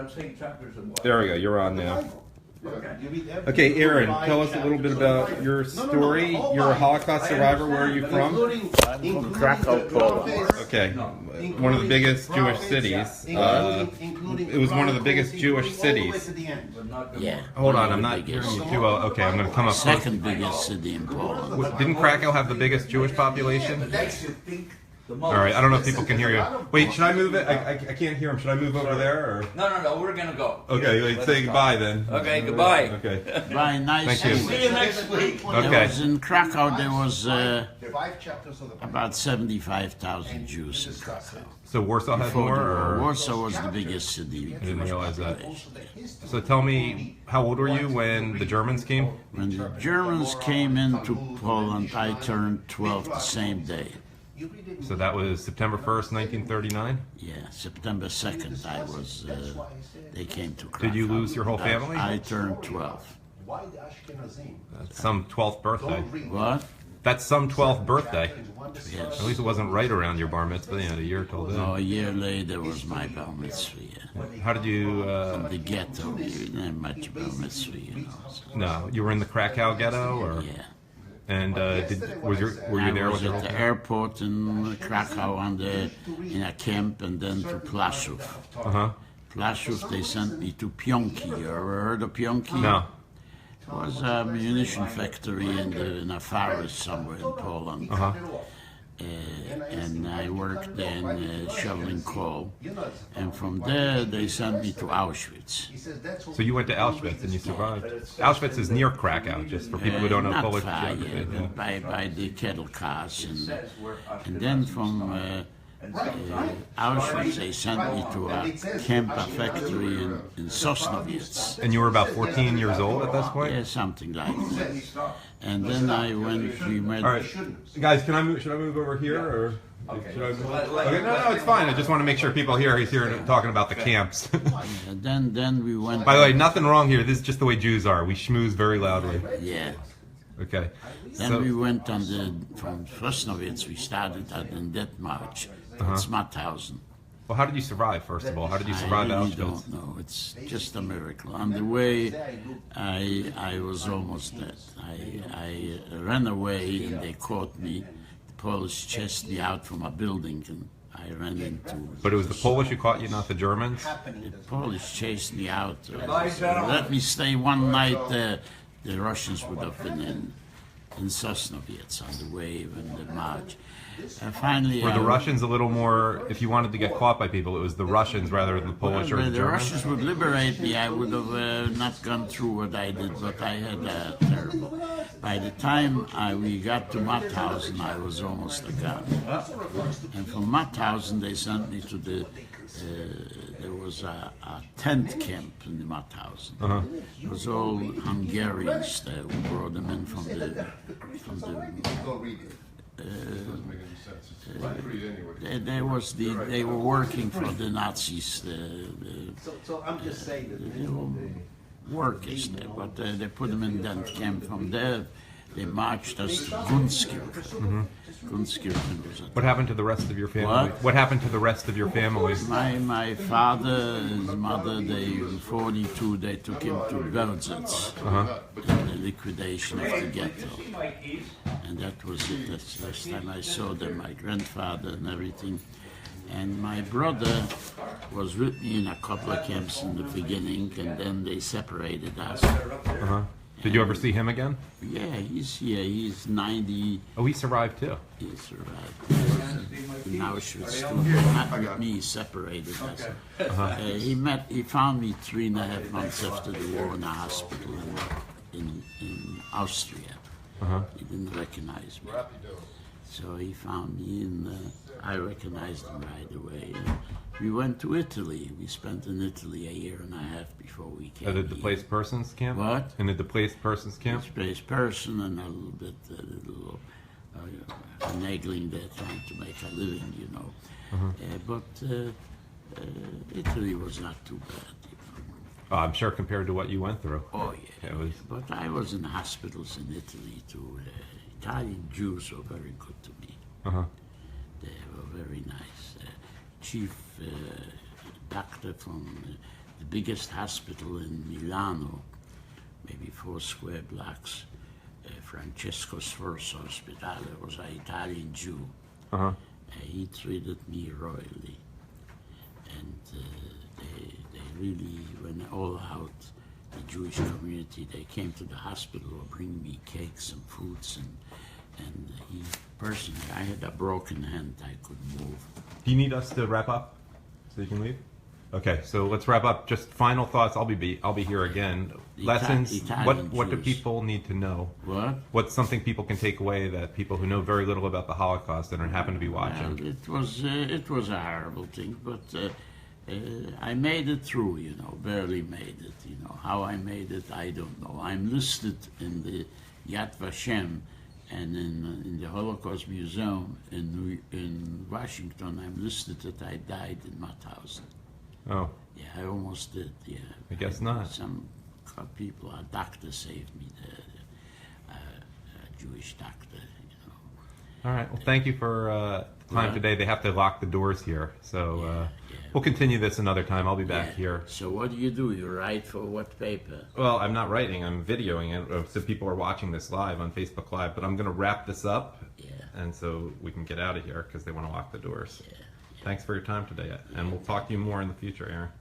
I'm saying chapters and what? There we go. You're on now. Okay. Okay, Aaron, tell us a little bit about your story. You're a Holocaust survivor. Where are you from? I'm from Krakow, Poland. Okay, one of the biggest Jewish cities. It was one of the biggest Jewish cities. Yeah. Hold on, I'm not hearing you too well. Okay, I'm going to come up close. Second biggest city in Poland. Didn't Krakow have the biggest Jewish population? All right, I don't know if people can hear you. Wait, should I move it? I can't hear him. Should I move over there? Or? No, we're gonna go. Okay, wait, say goodbye then. Okay, goodbye. Okay. Very nice. Thank you. See you next week. There Okay. was in Krakow, there was about 75,000 Jews in Krakow. So Warsaw has Before more? the war. Or? Warsaw was the biggest city. I didn't realize that. So tell me, how old were you when the Germans came? When the Germans came into Poland, I turned 12 the same day. So that was September 1st, 1939? Yeah, September 2nd, I was. They came to Krakow. Did you lose your whole family? I turned 12. That's some 12th birthday. What? That's some 12th birthday. Yes. At least it wasn't right around your bar mitzvah. You had a year till then. No, a year later was my bar mitzvah. Yeah. How did you? The ghetto, you didn't have much bar mitzvah, you know. So, No, you were in the Krakow ghetto, or? yeah. And were you there I with was your at whole the airport in Krakow in a camp, and then to Plaszów. Uh-huh. Plaszów, they sent me to Pionki. You ever heard of Pionki? No. It was a munition factory in a forest somewhere in Poland. Uh-huh. And I worked then shoveling coal. And from there, they sent me to Auschwitz. So you went to Auschwitz and you survived. Auschwitz is near Krakow, just for people who don't know Not Polish far, geography. yeah, by the cattle cars. And then from Auschwitz, they sent me to a camper factory in Sosnowiec. And you were about 14 years old at this point? Yeah, something like that. And then we met. All right, guys, can I move? Should I move over here, or should I move? Okay, no, it's fine. I just want to make sure people hear. He's here talking about the camps. And then we went. By the way, nothing wrong here. This is just the way Jews are. We schmooze very loudly. Yeah. Okay. Then we went from Sosnowiec. We started in that march at Smathausen. Well, how did you survive? First of all, how did you survive I really Auschwitz? don't know. It's just a miracle. On the way, I was almost dead. I ran away and they caught me. The Polish chased me out from a building and I ran into. But it was the Polish who caught you, not the Germans? The Polish chased me out. Let me stay one night there. The Russians would have been in Sosnowiec on the way when the march. Finally, Were the Russians a little more, if you wanted to get caught by people, it was the Russians rather than the Polish or the the Germans? Russians would liberate me, I would have not gone through what I did, but I had terrible. By the time we got to Mauthausen, I was almost a gun. And from Mauthausen, they sent me to there was a tent camp in the Mauthausen. It was all Hungarians there who brought them in from the they were working for the Nazis. So I'm just saying that They were workers there, but they put them in that camp. From there, they marched us to Gunskirchen. Gunskirchen was What happened to the rest of your family? What? What happened to the rest of your family? my father and his mother, in 42, they took him to Berzec, in the liquidation of the ghetto. And that was it. That's the last time I saw them, my grandfather and everything. And my brother was with me in a couple of camps in the beginning, and then they separated us. Did you ever see him again? Yeah, he's here. He's 90. Oh, he survived too. He survived. He was in Auschwitz too. Not with me, separated us. He found me 3.5 months after the war in a hospital in Austria. He didn't recognize me. So he found me, and I recognized him right away. We went to Italy. We spent in Italy a year and a half before we came. At the displaced persons camp? What? In the displaced persons camp? Displaced person and a little bit finagling there, trying to make a living, you know. But Italy was not too bad, you know. I'm sure compared to what you went through. Oh yeah. It was. But I was in hospitals in Italy too. Italian Jews were very good to me. They were very nice. Chief doctor from the biggest hospital in Milano, maybe 4 square blocks. Francesco's first hospital. It was an Italian Jew. He treated me royally, and they really went all out. The Jewish community, they came to the hospital to bring me cakes and fruits, and he personally, I had a broken hand, I couldn't move. Do you need us to wrap up so you can leave? Okay, so let's wrap up. Just final thoughts. I'll be here again. Lessons. What do people need to know? What? What's something people can take away that people who know very little about the Holocaust and happen to be watching? Well, it was a horrible thing, but I made it through. You know, barely made it. You know how I made it, I don't know. I'm listed in the Yad Vashem and in the Holocaust Museum in Washington. I'm listed that I died in Mauthausen. Oh. Yeah, I almost did, yeah. I guess not. Some people, a doctor saved me, a Jewish doctor, you know. All right, well, thank you for time today. They have to lock the doors here, so we'll continue this another time. I'll be back here. So what do? You write for what paper? Well, I'm not writing, I'm videoing it, so people are watching this live on Facebook Live, but I'm going to wrap this up, and so we can get out of here, because they want to lock the doors. Thanks for your time today, and we'll talk to you more in the future, Aaron.